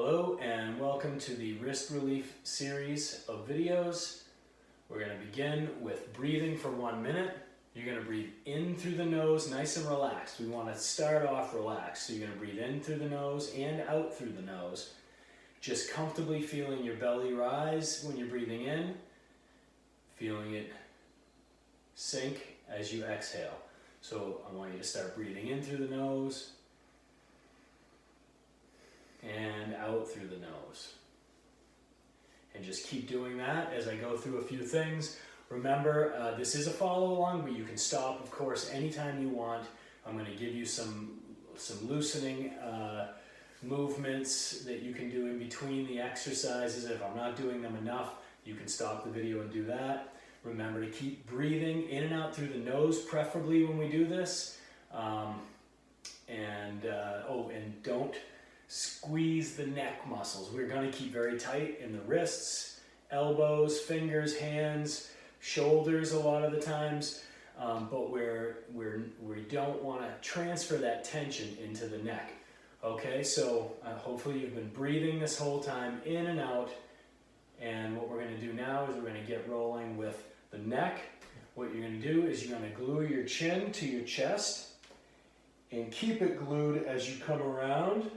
Hello and welcome to the wrist relief series of videos. We're going to begin with breathing for 1 minute. You're going to breathe in through the nose, nice and relaxed. We want to start off relaxed. So you're going to breathe in through the nose and out through the nose. Just comfortably feeling your belly rise when you're breathing in, feeling it sink as you exhale. So I want you to start breathing in through the nose and out through the nose. And just keep doing that as I go through a few things. Remember, this is a follow along, but you can stop, of course, anytime you want. I'm going to give you some loosening movements that you can do in between the exercises. If I'm not doing them enough, you can stop the video and do that. Remember to keep breathing in and out through the nose, preferably when we do this. And don't squeeze the neck muscles. We're going to keep very tight in the wrists, elbows, fingers, hands, shoulders a lot of the times, but we don't want to transfer that tension into the neck. Okay, so hopefully you've been breathing this whole time in and out, and what we're going to do now is we're going to get rolling with the neck. What you're going to do is you're going to glue your chin to your chest and keep it glued as you come around.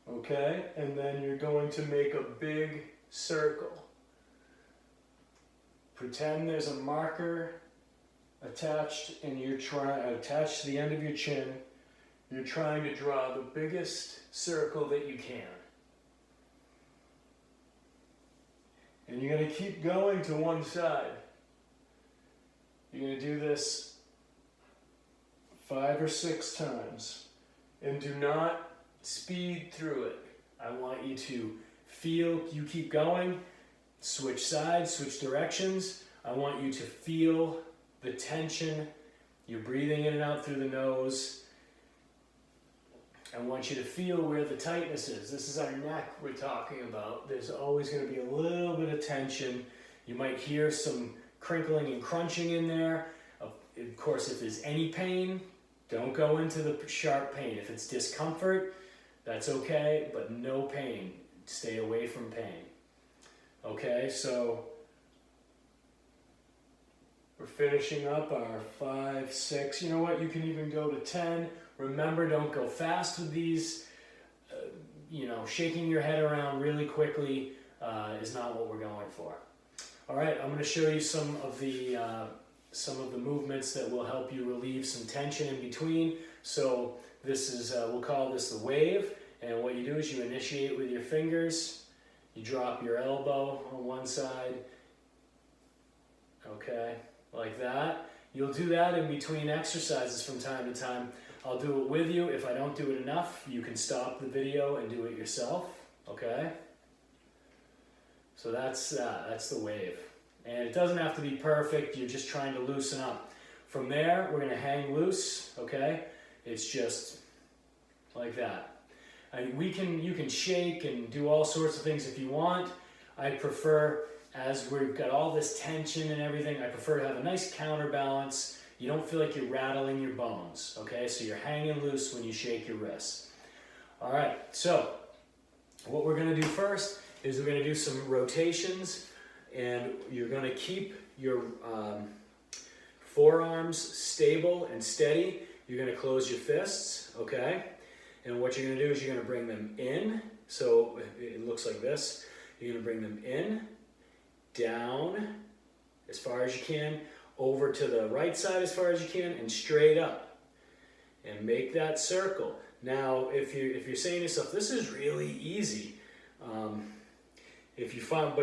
Okay, and then you're going to make a big circle. Pretend there's a marker attached and attached to the end of your chin. You're trying to draw the biggest circle that you can. And you're going to keep going to one side. You're going to do this 5 or 6 times. And do not speed through it. I want you to feel you keep going, switch sides, switch directions. I want you to feel the tension. You're breathing in and out through the nose. I want you to feel where the tightness is. This is our neck we're talking about. There's always going to be a little bit of tension. You might hear some crinkling and crunching in there. Of course, if there's any pain, don't go into the sharp pain. If it's discomfort, that's okay, but no pain. Stay away from pain. Okay, so we're finishing up our 5, 6. You know what? You can even go to 10. Remember, don't go fast with these. Shaking your head around really quickly is not what we're going for. All right, I'm going to show you some of the movements that will help you relieve some tension in between. So this is, we'll call this the wave, and what you do is you initiate with your fingers, you drop your elbow on one side, okay, like that. You'll do that in between exercises from time to time. I'll do it with you. If I don't do it enough, you can stop the video and do it yourself, okay? So that's the wave. And it doesn't have to be perfect, you're just trying to loosen up. From there, we're gonna hang loose, okay? It's just like that. You can shake and do all sorts of things if you want. I prefer, as we've got all this tension and everything, I prefer to have a nice counterbalance. You don't feel like you're rattling your bones, okay? So you're hanging loose when you shake your wrists. All right, so what we're gonna do first is we're gonna do some rotations, and you're gonna keep your forearms stable and steady. You're gonna close your fists, okay? And what you're gonna do is you're gonna bring them in. So it looks like this. You're gonna bring them in, down as far as you can, over to the right side as far as you can, and straight up. And make that circle. Now, if you're saying to yourself, this is really easy, if you find,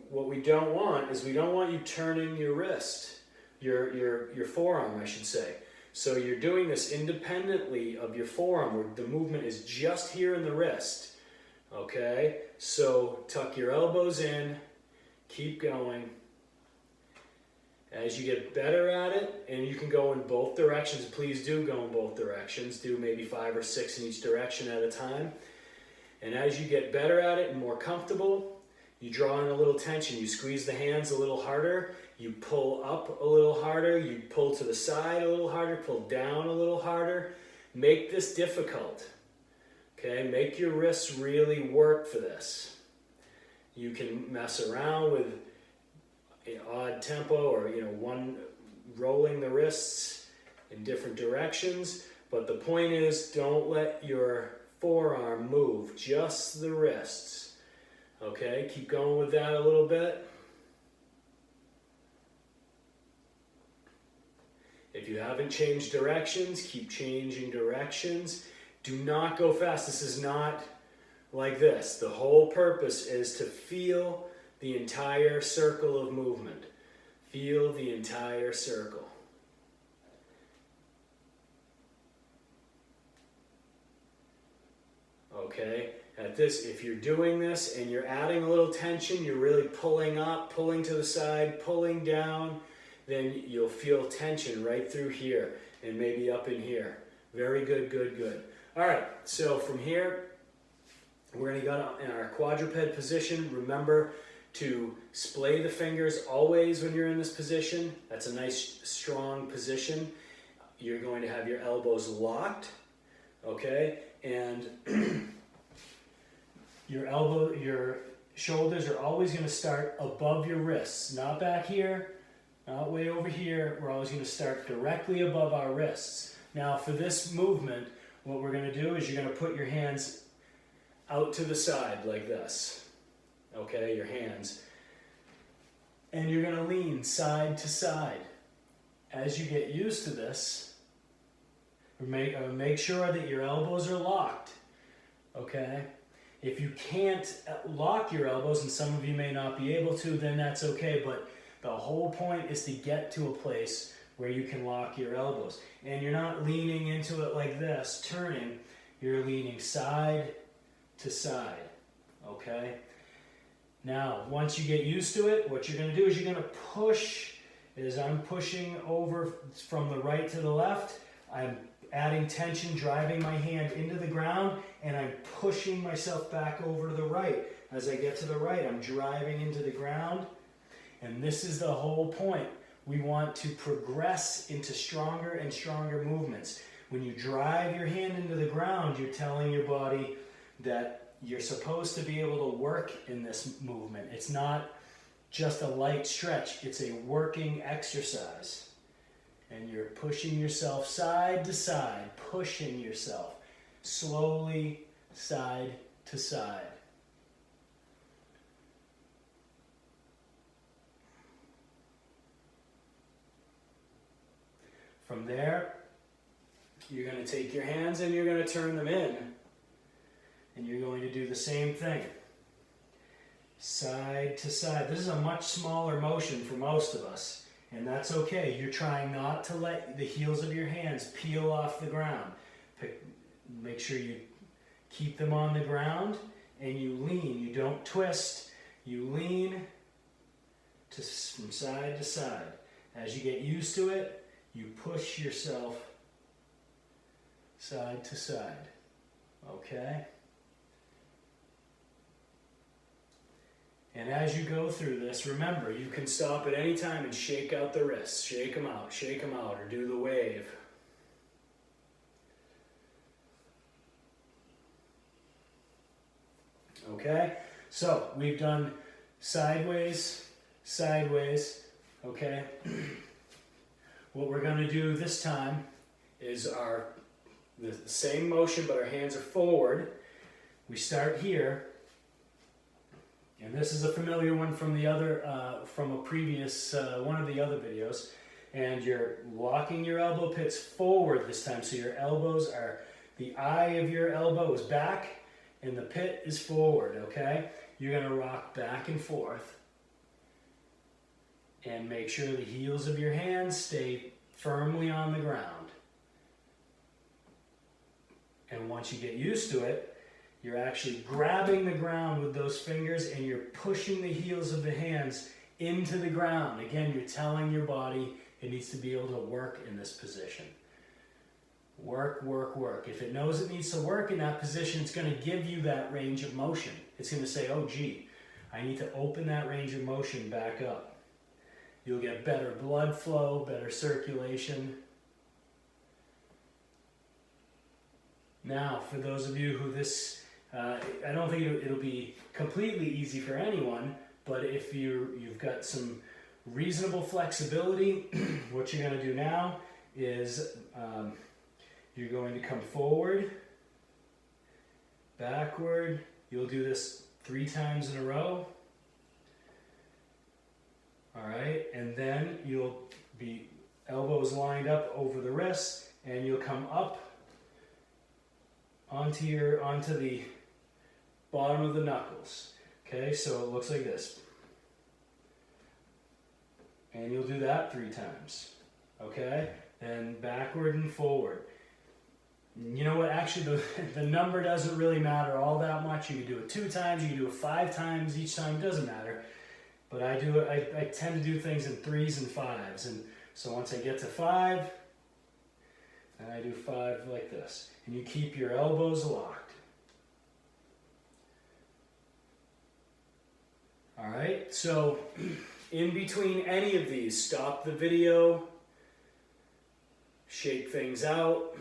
what we don't want is we don't want you turning your wrist, your forearm, I should say. So you're doing this independently of your forearm, where the movement is just here in the wrist. Okay, so tuck your elbows in, keep going. As you get better at it, and you can go in both directions, please do go in both directions. Do maybe 5 or 6 in each direction at a time. And as you get better at it and more comfortable, you draw in a little tension. You squeeze the hands a little harder. You pull up a little harder. You pull to the side a little harder. Pull down a little harder. Make this difficult. Okay, make your wrists really work for this. You can mess around with an odd tempo or one rolling the wrists in different directions, but the point is don't let your forearm move, just the wrists. Okay, keep going with that a little bit. If you haven't changed directions, keep changing directions. Do not go fast. This is not like this. The whole purpose is to feel the entire circle of movement. Feel the entire circle. Okay, at this, if you're doing this and you're adding a little tension, you're really pulling up, pulling to the side, pulling down, then you'll feel tension right through here and maybe up in here. Very good, good, good. All right, so from here, we're going to go in our quadruped position. Remember to splay the fingers always when you're in this position. That's a nice, strong position. You're going to have your elbows locked, okay? And your shoulders are always going to start above your wrists, not back here, not way over here. We're always going to start directly above our wrists. Now for this movement, what we're going to do is you're going to put your hands out to the side like this. Okay, your hands. And you're going to lean side to side. As you get used to this, make sure that your elbows are locked. Okay? If you can't lock your elbows, and some of you may not be able to, then that's okay. But the whole point is to get to a place where you can lock your elbows. And you're not leaning into it like this, turning. You're leaning side to side. Okay? Now, once you get used to it, what you're going to do is you're going to push. As I'm pushing over from the right to the left, I'm adding tension, driving my hand into the ground, and I'm pushing myself back over to the right. As I get to the right, I'm driving into the ground, and this is the whole point. We want to progress into stronger and stronger movements. When you drive your hand into the ground, you're telling your body that you're supposed to be able to work in this movement. It's not just a light stretch, it's a working exercise. And you're pushing yourself side to side, pushing yourself slowly side to side. From there, you're going to take your hands and you're going to turn them in. And you're going to do the same thing. Side to side. This is a much smaller motion for most of us. And that's okay. You're trying not to let the heels of your hands peel off the ground. Make sure you keep them on the ground and you lean. You don't twist. You lean from side to side. As you get used to it, you push yourself side to side. Okay? And as you go through this, remember, you can stop at any time and shake out the wrists. Shake them out, or do the wave. Okay? So, we've done sideways, sideways, okay? What we're going to do this time is the same motion, but our hands are forward. We start here. And this is a familiar one from the other, from a previous, one of the other videos. And you're locking your elbow pits forward this time. So your elbows are, the eye of your elbow is back and the pit is forward, okay? You're going to rock back and forth. And make sure the heels of your hands stay firmly on the ground. And once you get used to it, you're actually grabbing the ground with those fingers and you're pushing the heels of the hands into the ground. Again, you're telling your body it needs to be able to work in this position. Work, work, work. If it knows it needs to work in that position, it's going to give you that range of motion. It's going to say, oh gee, I need to open that range of motion back up. You'll get better blood flow, better circulation. Now, for those of you who I don't think it'll be completely easy for anyone, but if you've got some reasonable flexibility, what you're going to do now is you're going to come forward, backward. You'll do this 3 times in a row. All right, and then you'll be elbows lined up over the wrists, and you'll come up onto the bottom of the knuckles. Okay, so it looks like this. And you'll do that 3 times. Okay, and backward and forward. You know what, actually the number doesn't really matter all that much. You can do it 2 times, you can do it 5 times, each time doesn't matter. But I tend to do things in 3s and 5s. And so once I get to 5, and I do 5 like this. And you keep your elbows locked. All right, so in between any of these, stop the video, shake things out.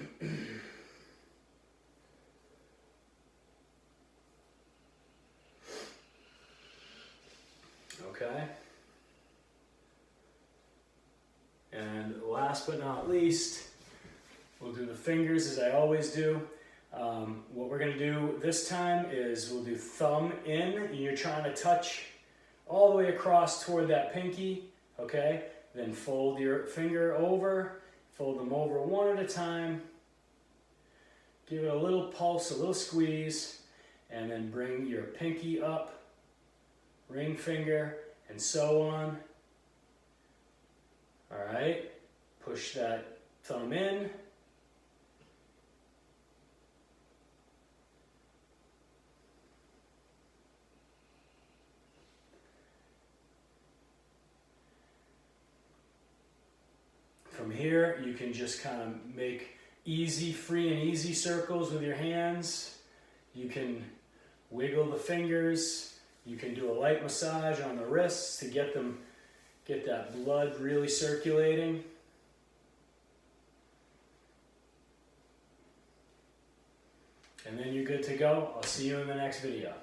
Okay. And last but not least, we'll do the fingers as I always do. What we're going to do this time is we'll do thumb in, and you're trying to touch all the way across toward that pinky, okay? Then fold your finger over, fold them over one at a time, give it a little pulse, a little squeeze, and then bring your pinky up, ring finger, and so on. All right, push that thumb in. From here, you can just kind of make free and easy circles with your hands. You can wiggle the fingers. You can do a light massage on the wrists to get that blood really circulating. And then you're good to go. I'll see you in the next video.